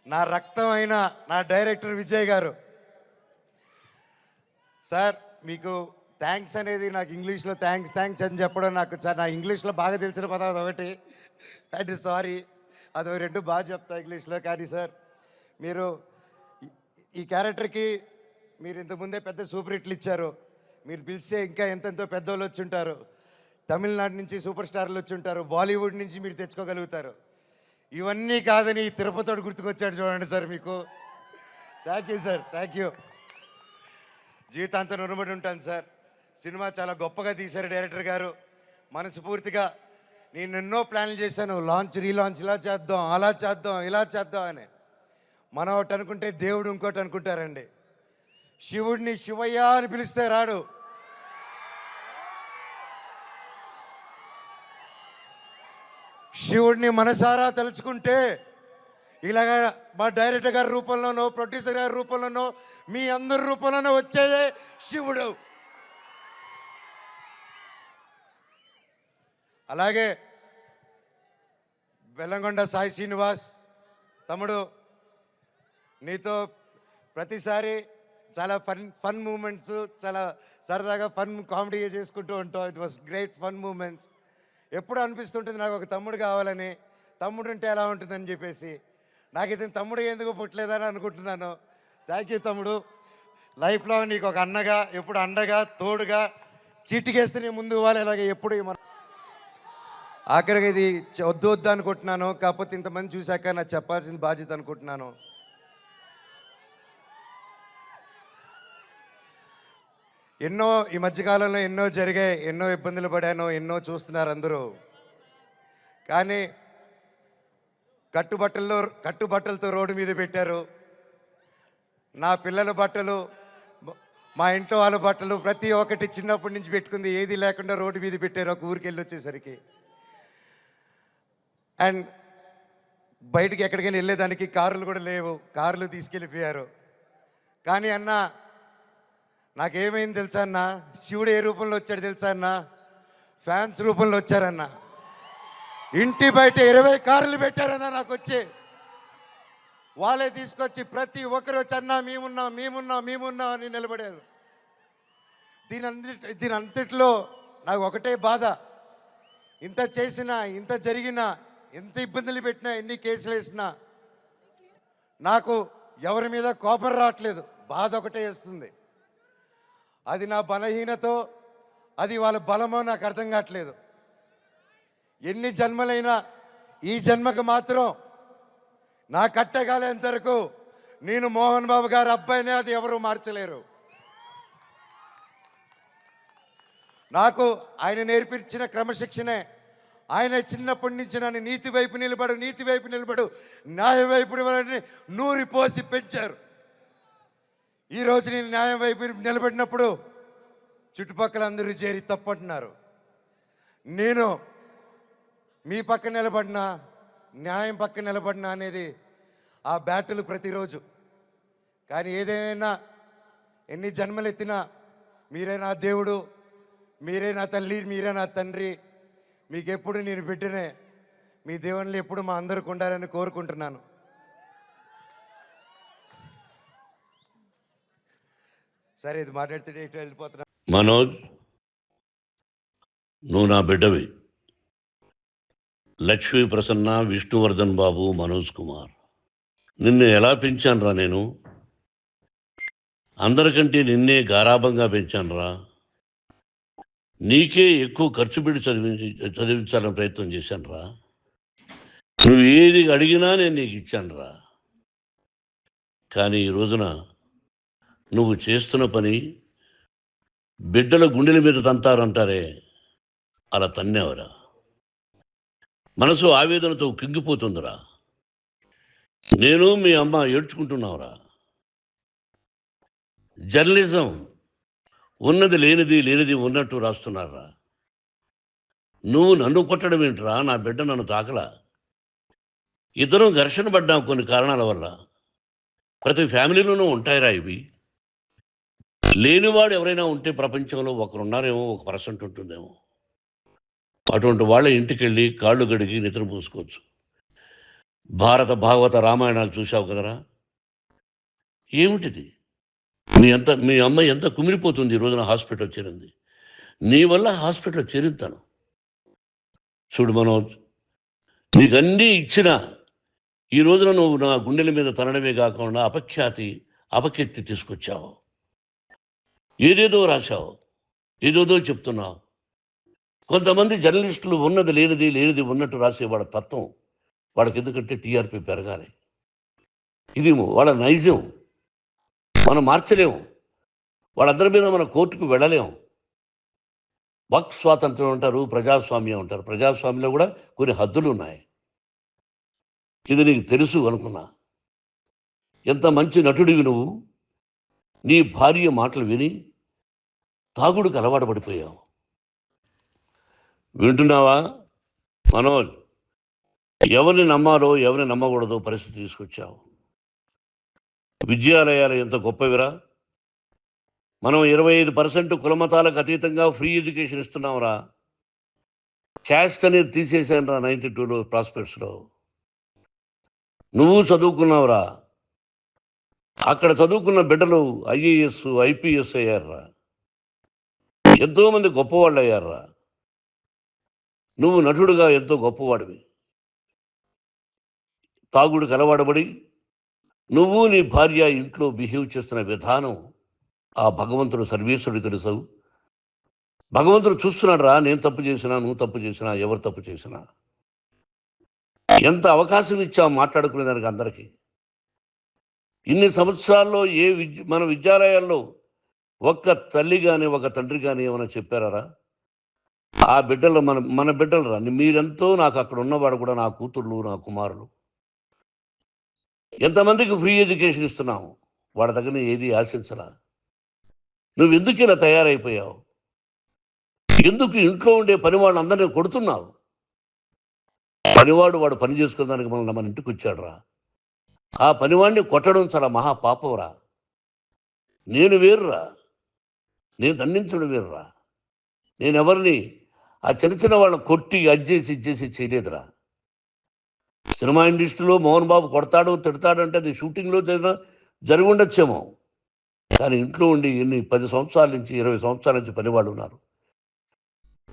నా రక్తమైన నా డైరెక్టర్ విజయ్ గారు. సార్ మీకు థ్యాంక్స్ అనేది నాకు ఇంగ్లీష్లో థ్యాంక్స్ అని చెప్పడం నాకు సార్ నా ఇంగ్లీష్లో బాగా తెలిసిన పదం అదొకటి. అంటే సారీ అది రెండు బాగా చెప్తా ఇంగ్లీష్లో. కానీ సార్ మీరు ఈ క్యారెక్టర్కి మీరు ఇంతకుముందే పెద్ద సూపర్ హిట్లు ఇచ్చారు. మీరు పిలిస్తే ఇంకా ఎంతెంతో పెద్దోళ్ళు వచ్చి ఉంటారు. తమిళనాడు నుంచి సూపర్ స్టార్లు వచ్చి ఉంటారు. బాలీవుడ్ నుంచి మీరు తెచ్చుకోగలుగుతారు. ఇవన్నీ కాదని తిరుపతితో గుర్తుకొచ్చాడు చూడండి సార్. మీకు thank you sir, thank you. జీవితాంతం రుణపడి ఉంటాను సార్. సినిమా చాలా గొప్పగా తీశారు డైరెక్టర్ గారు. మనస్ఫూర్తిగా నేను ఎన్నో ప్లాన్లు చేశాను. లాంచ్ రీలాంచ్ ఇలా చేద్దాం, అలా చేద్దాం, ఇలా చేద్దాం అని. మనం ఒకటి అనుకుంటే దేవుడు ఇంకోటి అనుకుంటారండి. శివుడిని శివయ్య అని పిలిస్తే రాడు. శివుడిని మనసారా తలుచుకుంటే ఇలాగ మా డైరెక్టర్ గారి రూపంలోనో ప్రొడ్యూసర్ గారి రూపంలోనో మీ అందరి రూపంలోనో వచ్చేదే శివుడు. అలాగే బెల్లంకొండ సాయి శ్రీనివాస్ తమ్ముడు, నీతో ప్రతిసారి చాలా ఫన్ మూమెంట్స్, చాలా సరదాగా ఫన్ కామెడీ చేసుకుంటూ ఉంటాం. It was great fun moments. ఎప్పుడు అనిపిస్తుంటుంది నాకు ఒక తమ్ముడు కావాలని, తమ్ముడు ఉంటే ఎలా ఉంటుందని చెప్పేసి. నాకు ఇతను తమ్ముడు ఎందుకు పుట్టలేదని అనుకుంటున్నాను. థ్యాంక్ యూ తమ్ముడు. లైఫ్లో నీకు ఒక అన్నగా, ఎప్పుడు అండగా, తోడుగా, చీటికేస్తే నీ ముందు ఇవ్వాలి. ఇలాగే ఎప్పుడు ఆఖరికి ఇది వద్దు వద్దు అనుకుంటున్నాను. కాకపోతే ఇంతమంది చూశాక నాకు చెప్పాల్సిన బాధ్యత అనుకుంటున్నాను. ఎన్నో ఈ మధ్యకాలంలో ఎన్నో జరిగాయి, ఎన్నో ఇబ్బందులు పడాను, ఎన్నో చూస్తున్నారు అందరూ. కానీ కట్టుబట్టలతో రోడ్డు మీద పెట్టారు. నా పిల్లల బట్టలు, మా ఇంట్లో వాళ్ళ బట్టలు ప్రతి ఒక్కటి చిన్నప్పటి నుంచి పెట్టుకుంది ఏది లేకుండా రోడ్డు మీద పెట్టారు ఒక ఊరికి వెళ్ళి వచ్చేసరికి. అండ్ బయటికి ఎక్కడికైనా వెళ్ళేదానికి కార్లు కూడా లేవు, కార్లు తీసుకెళ్ళిపోయారు. కానీ అన్న నాకేమైంది తెలుసా అన్న, శివుడు ఏ రూపంలో వచ్చాడు తెలుసా అన్న, ఫ్యాన్స్ రూపంలో వచ్చారన్న. ఇంటి బయట 20 కార్లు పెట్టారన్న నాకు వచ్చి. వాళ్ళే తీసుకొచ్చి ప్రతి ఒక్కరు వచ్చి అన్న మేమున్నాం అని నిలబడారు. దీని అంతట్లో నాకు ఒకటే బాధ. ఇంత చేసినా, ఇంత జరిగినా, ఎంత ఇబ్బందులు పెట్టినా, ఎన్ని కేసులు వేసినా నాకు ఎవరి మీద కోపం రావట్లేదు. బాధ ఒకటే వేస్తుంది. అది నా బలహీనతో, అది వాళ్ళ బలమో నాకు అర్థం కావట్లేదు. ఎన్ని జన్మలైనా ఈ జన్మకు మాత్రం నా కట్టగాలేంత వరకు నేను మోహన్ బాబు గారి అబ్బాయినే, అది ఎవరు మార్చలేరు. నాకు ఆయన నేర్పించిన క్రమశిక్షణే. ఆయన చిన్నప్పటి నుంచి నన్ను నీతి వైపు నిలబడు, న్యాయం వైపు నూరి పోసి పెంచారు. ఈరోజు నేను న్యాయం వైపు నిలబడినప్పుడు చుట్టుపక్కల అందరూ చేరి తప్పంటున్నారు. నేను మీ పక్క నిలబడినా, న్యాయం పక్క నిలబడినా అనేది ఆ బ్యాటిల్ ప్రతిరోజు. కానీ ఏదేమైనా, ఎన్ని జన్మలు ఎత్తినా మీరే నా దేవుడు, మీరే నా తల్లి, మీరే నా తండ్రి. మీకెప్పుడు నేను బిడ్డనే. మీ దేవుళ్ళు ఎప్పుడు మా అందరికి ఉండాలని కోరుకుంటున్నాను. సరే, ఇది మాట్లాడితే ఇటు వెళ్ళిపోతున్నా. మనోజ్, నువ్వు నా బిడ్డవి. లక్ష్మీ ప్రసన్న, విష్ణువర్ధన్ బాబు, మనోజ్ కుమార్, నిన్ను ఎలా పెంచానురా నేను? అందరికంటే నిన్నే గారాభంగా పెంచానురా. నీకే ఎక్కువ ఖర్చు పెట్టి చదివించాలని ప్రయత్నం చేశానురా. నువ్వు ఏది అడిగినా నేను నీకు ఇచ్చానురా. కానీ ఈ రోజున నువ్వు చేస్తున్న పని బిడ్డల గుండెల మీద తంతారంటారే, అలా తన్నేవరా. మనసు ఆవేదనతో కింగిపోతుందిరా. నేను మీ అమ్మ ఏడ్చుకుంటున్నావురా. జర్నలిజం ఉన్నది లేనిది ఉన్నట్టు రాస్తున్నారా. నువ్వు నన్ను కొట్టడం ఏంట్రా? నా బిడ్డ నన్ను తాకలా. ఇద్దరం ఘర్షణ పడ్డాం కొన్ని కారణాల వల్ల. ప్రతి ఫ్యామిలీలోనూ ఉంటాయిరా ఇవి. లేనివాడు ఎవరైనా ఉంటే ప్రపంచంలో ఒకరున్నారేమో, 1% ఉంటుందేమో. అటువంటి వాళ్ళ ఇంటికి వెళ్ళి కాళ్ళు గడిగి నిద్ర పూసుకోవచ్చు. భారత భాగవత రామాయణాలు చూసావు కదరా? ఏమిటిది? మీ అమ్మాయి ఎంత కుమిలిపోతుంది ఈ రోజున హాస్పిటల్ చేరింది. నీ వల్ల హాస్పిటల్ చేరుతాను. చూడు మనోజ్, నీకన్నీ ఇచ్చినా ఈ రోజున నువ్వు నా గుండెల మీద తనడమే కాకుండా అపకీర్తి తీసుకొచ్చావు. ఏదేదో రాశావు, ఏదేదో చెప్తున్నావు. కొంతమంది జర్నలిస్టులు ఉన్నది లేనిది, లేనిది ఉన్నట్టు రాసే వాళ్ళ తత్వం వాళ్ళకి, ఎందుకంటే టీఆర్పీ పెరగాలి. ఇది వాళ్ళ నైజం. మనం మార్చలేము. వాళ్ళందరి మీద మన కోర్టుకు వెళ్ళలేము. వాక్ స్వాతంత్రం అంటారు, ప్రజాస్వామ్యం అంటారు. ప్రజాస్వామ్యంలో కూడా కొన్ని హద్దులు ఉన్నాయి. ఇది నీకు తెలుసు అనుకున్నా. ఎంత మంచి నటుడివి నువ్వు. నీ భార్య మాటలు విని తాగుడుకు అలవాటు పడిపోయావు. వింటున్నావా మనోజ్? ఎవరిని నమ్మాలో ఎవరిని నమ్మకూడదో పరిస్థితి తీసుకొచ్చావు. విద్యాలయాలు ఎంత గొప్పవిరా. మనం 25% కులమతాలకు అతీతంగా ఫ్రీ ఎడ్యుకేషన్ ఇస్తున్నాంరా. క్యాస్ట్ అనేది తీసేశాను రా 92లో ప్రాస్పెక్ట్స్లో. నువ్వు చదువుకున్నావురా. అక్కడ చదువుకున్న బిడ్డలు ఐఏఎస్, ఐపీఎస్ అయ్యారా. ఎంతోమంది గొప్పవాళ్ళు అయ్యారా. నువ్వు నటుడుగా ఎంతో గొప్పవాడివి. తాగుడుకు అలవాడబడి నువ్వు నీ భార్య ఇంట్లో బిహేవ్ చేస్తున్న విధానం ఆ భగవంతుడు సర్వేశ్వరుడు తెలుసు. భగవంతుడు చూస్తున్నాడు రా. నేను తప్పు చేసినా, నువ్వు తప్పు చేసినా, ఎవరు తప్పు చేసినా. ఎంత అవకాశం ఇచ్చావు మాట్లాడుకునే దానికి అందరికీ. ఇన్ని సంవత్సరాల్లో మన విద్యాలయాల్లో ఒక్క తల్లి కానీ ఒక తండ్రి కానీ ఏమైనా చెప్పారా? ఆ బిడ్డలు మన బిడ్డలు రా. మీరెంతో నాకు అక్కడ ఉన్నవాడు కూడా నా కూతుర్లు, నా కుమారులు. ఎంతమందికి ఫ్రీ ఎడ్యుకేషన్ ఇస్తున్నావు. వాడి దగ్గర ఏది ఆశించరా. నువ్వు ఎందుకు ఇలా తయారైపోయావు? ఎందుకు ఇంట్లో ఉండే పని వాళ్ళందరినీ కొడుతున్నావు? వాడు పని చేసుకోవడానికి మన ఇంటికి వచ్చాడు రా. ఆ పనివాడిని కొట్టడం చాలా మహాపాపంరా. నేను వేరురా. నేను దండించడం వేరురా. నేను ఎవరిని ఆ చిన్న చిన్న వాళ్ళని కొట్టి ఇచ్చేసి చేయలేదురా. సినిమా ఇండస్ట్రీలో మోహన్ బాబు కొడతాడు, తిడతాడు అంటే అది షూటింగ్లో జరిగి ఉండొచ్చేమో. కానీ ఇంట్లో ఉండి 10 సంవత్సరాల నుంచి 20 సంవత్సరాల నుంచి పనివాళ్ళు ఉన్నారు.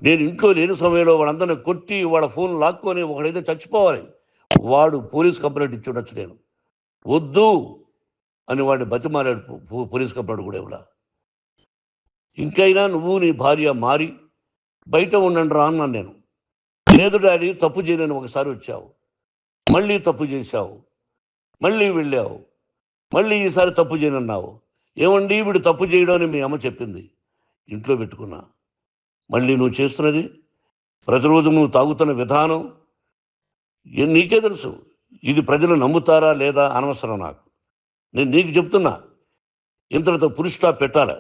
నేను ఇంట్లో లేని సమయంలో వాళ్ళందరినీ కొట్టి వాళ్ళ ఫోన్ లాక్కొని ఒకడైతే చచ్చిపోవాలి. వాడు పోలీస్ కంప్లైంట్ ఇచ్చి ఉండొచ్చు. నేను వద్దు అని వాడిని బతిమాలాడు. పోలీస్ కంప్లైంట్ కూడా ఇవ్వలా. ఇంకైనా నువ్వు నీ భార్య మారి బయట ఉండండి రా అన్నాను నేను. లేదు డాడీ, తప్పు చేయలేని ఒకసారి వచ్చావు, మళ్ళీ తప్పు చేశావు, మళ్ళీ వెళ్ళావు, మళ్ళీ ఈసారి తప్పు చేయనన్నావు. ఏమండి వీడు తప్పు చేయడం అని మీ అమ్మ చెప్పింది. ఇంట్లో పెట్టుకున్నా. మళ్ళీ నువ్వు చేస్తున్నది, ప్రతిరోజు నువ్వు తాగుతున్న విధానం నీకే తెలుసు. ఇది ప్రజలు నమ్ముతారా లేదా అనవసరం నాకు. నేను నీకు చెప్తున్నా, ఇంతటితో పులి స్టాప్ పెట్టాలి.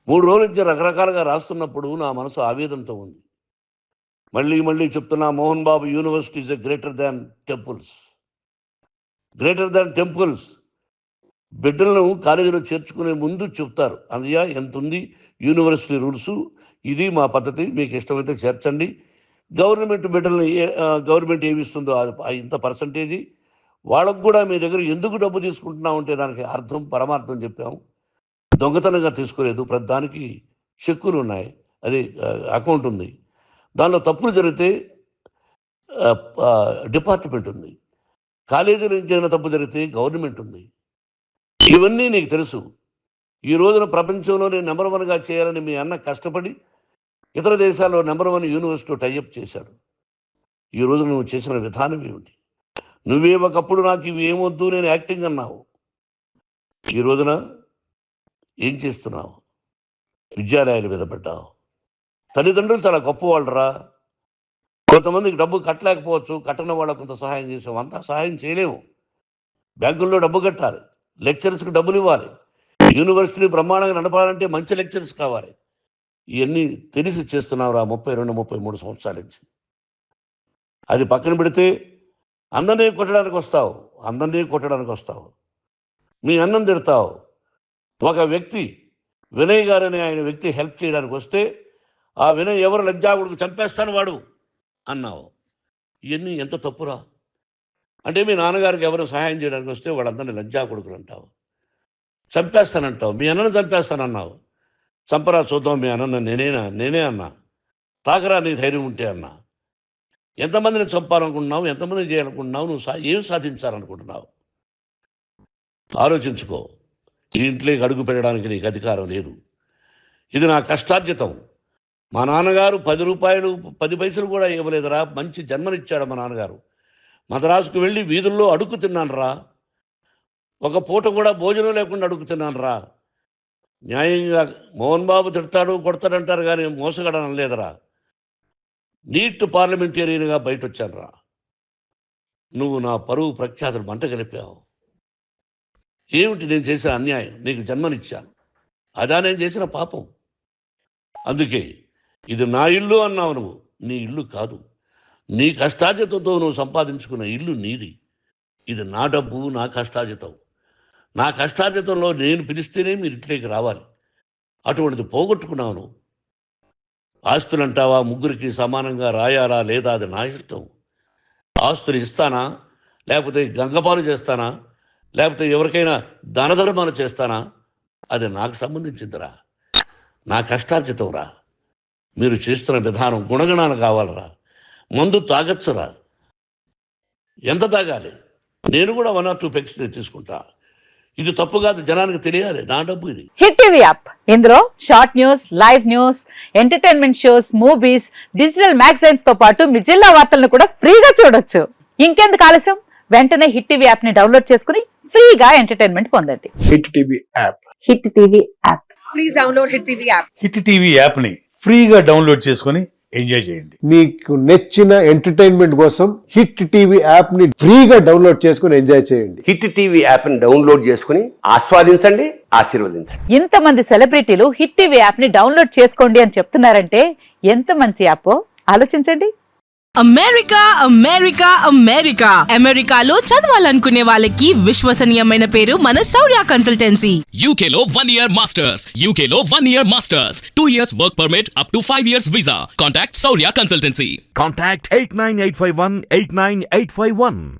3 రోజుల నుంచి రకరకాలుగా రాస్తున్నప్పుడు నా మనసు ఆవేదనతో ఉంది. మళ్ళీ చెప్తున్నా, Mohan Babu university is greater than temples. Greater than temples. బిడ్డలను కాలేజీలో చేర్చుకునే ముందు చెప్తారు, అన్నయ్య ఎంత ఉంది యూనివర్సిటీ రూల్సు, ఇది మా పద్ధతి, మీకు ఇష్టమైతే చేర్చండి. గవర్నమెంట్ ఏమి ఇస్తుందో ఇంత పర్సంటేజీ వాళ్ళకు కూడా మీ దగ్గర ఎందుకు డబ్బు తీసుకుంటున్నావు అంటే దానికి అర్థం పరమార్థం చెప్పాము. దొంగతనంగా తీసుకోలేదు. ప్రతి దానికి చెక్కులు ఉన్నాయి, అది అకౌంట్ ఉంది. దానిలో తప్పులు జరిగితే డిపార్ట్మెంట్ ఉంది. కాలేజీలో ఇంకేమైనా తప్పు జరిగితే గవర్నమెంట్ ఉంది. ఇవన్నీ నీకు తెలుసు. ఈ రోజున ప్రపంచంలోనే నెంబర్ 1గా చేయాలని మీ అన్న కష్టపడి ఇతర దేశాల్లో నెంబర్ 1 యూనివర్సిటీ టైఅప్ చేశాడు. ఈ రోజు నువ్వు చేసిన విధానం ఏమిటి? నువ్వే ఒకప్పుడు నాకు ఇవి ఏమొద్దు, నేను యాక్టింగ్ అన్నావు. ఈ రోజున ఏం చేస్తున్నావు? విద్యాలయాల మీద పడ్డావు. తల్లిదండ్రులు చాలా గొప్పవాళ్ళు రా. కొంతమందికి డబ్బు కట్టలేకపోవచ్చు, కట్టని వాళ్ళకు కొంత సహాయం చేసాం. అంతా సహాయం చేయలేము. బ్యాంకుల్లో డబ్బు కట్టాలి, లెక్చరర్స్కి డబ్బులు ఇవ్వాలి, యూనివర్సిటీ బ్రహ్మాండంగా నడపాలంటే మంచి లెక్చరర్స్ కావాలి. ఇవన్నీ తెలిసి చేస్తున్నావురా 32-33 సంవత్సరాల నుంచి. అది పక్కన పెడితే అందరినీ కొట్టడానికి వస్తావు. మీ అన్నం తిడతావు. ఒక వ్యక్తి వినయ్ గారని ఆయన వ్యక్తి హెల్ప్ చేయడానికి వస్తే ఆ వినయ్ ఎవరు లజ్జాగుడికి చంపేస్తాను వాడు అన్నావు. ఇవన్నీ ఎంత తప్పురా. అంటే మీ నాన్నగారికి ఎవరు సహాయం చేయడానికి వస్తే వాళ్ళందరినీ లంజా కొడుకులు అంటావు, చంపేస్తానంటావు. మీ అన్నను చంపేస్తానన్నావు. చంపరా చూద్దాం మీ అన్న నేనే అన్నా. తాకరా నీ ధైర్యం ఉంటే అన్నా. ఎంతమందిని చంపాలనుకుంటున్నావు, ఎంతమందిని చేయాలనుకుంటున్నావు, నువ్వు ఏం సాధించాలనుకుంటున్నావు ఆలోచించుకో. ఈ ఇంట్లోకి అడుగు పెట్టడానికి నీకు అధికారం లేదు. ఇది నా కష్టార్జితం. మా నాన్నగారు 10 రూపాయలు 10 పైసలు కూడా ఇవ్వలేదురా. మంచి జన్మనిచ్చాడు మా నాన్నగారు. మద్రాసుకు వెళ్ళి వీధుల్లో అడుగు తిన్నాను రా. ఒక పూట కూడా భోజనం లేకుండా అడుగు తిన్నాను రా. న్యాయంగా మోహన్ బాబు తిడతాడు కొడతాడంటారు కానీ మోసగడనం లేదురా. నీట్ పార్లమెంటేరియన్గా బయట వచ్చాను రా. నువ్వు నా పరువు ప్రఖ్యాతులు మంట కలిపావు. ఏమిటి నేను చేసిన అన్యాయం? నీకు జన్మనిచ్చాను, అదా నేను చేసిన పాపం. అందుకే ఇది నా ఇల్లు అన్నావు. నువ్వు నీ ఇల్లు కాదు. నీ కష్టార్జితంతో నువ్వు సంపాదించుకున్న ఇల్లు నీది. ఇది నా డబ్బు, నా కష్టార్జితం. నా కష్టార్జితంలో నేను పిలిస్తేనే మీరు ఇంట్లోకి రావాలి. అటువంటిది పోగొట్టుకున్నావు నువ్వు. ఆస్తులు అంటావా, ముగ్గురికి సమానంగా రాయాలా లేదా అది నా ఇష్టం. ఆస్తులు ఇస్తానా, లేకపోతే గంగపాలు చేస్తానా, లేకపోతే ఎవరికైనా దానధర్మాలు చేస్తానా, అది నాకు సంబంధించిందిరా. నా కష్టార్జితం రా. మీరు చేస్తున్న విధానం గుణగణాలు కావాలరా. మందు తాగచ్చురా. ఎంత తాగాలి? నేను కూడా 1 or 2 పెగ్స్ తీసుకుంటా. ఇది తప్పు కాదు, జనానికి తెలియాలి. నా డబ్బు ఇది. హిట్ టీవీ యాప్, ఇందులో short news, live news, entertainment shows, movies, digital magazines తో పాటు మీ జిల్లా వార్తలను కూడా ఫ్రీగా చూడొచ్చు. ఇంకెందుకు ఆలస్యం? వెంటనే హిట్ టీవీ యాప్ ని డౌన్లోడ్ చేసుకుని ఫ్రీగా ఎంటర్టైన్మెంట్ పొందండి. Hit TV app. Hit TV app. Please download Hit TV app. Hit TV app ని ఫ్రీగా డౌన్లోడ్ చేసుకొని ఎంజాయ్ చేయండి. మీకు నచ్చిన ఎంటర్టైన్మెంట్ కోసం హిట్ టీవీ యాప్ ని ఫ్రీగా డౌన్లోడ్ చేసుకుని ఎంజాయ్ చేయండి. హిట్ టీవీ యాప్ని డౌన్లోడ్ చేసుకుని ఆస్వాదించండి, ఆశీర్వదించండి. ఇంతమంది సెలబ్రిటీలు హిట్ టీవీ యాప్ ని డౌన్లోడ్ చేసుకోండి అని చెప్తున్నారంటే ఎంత మంచి యాప్ ఆలోచించండి. అమెరికా అమెరికా అమెరికా అమెరికాలో చదవాలనుకునే వాళ్ళకి విశ్వసనీయమైన పేరు మన శౌర్య consultancy. UK Law 1 Year Masters. UK Law 1 Year Masters. 2 years work permit up to 5 years visa. Contact Saurya Consultancy. Contact 89851 89851.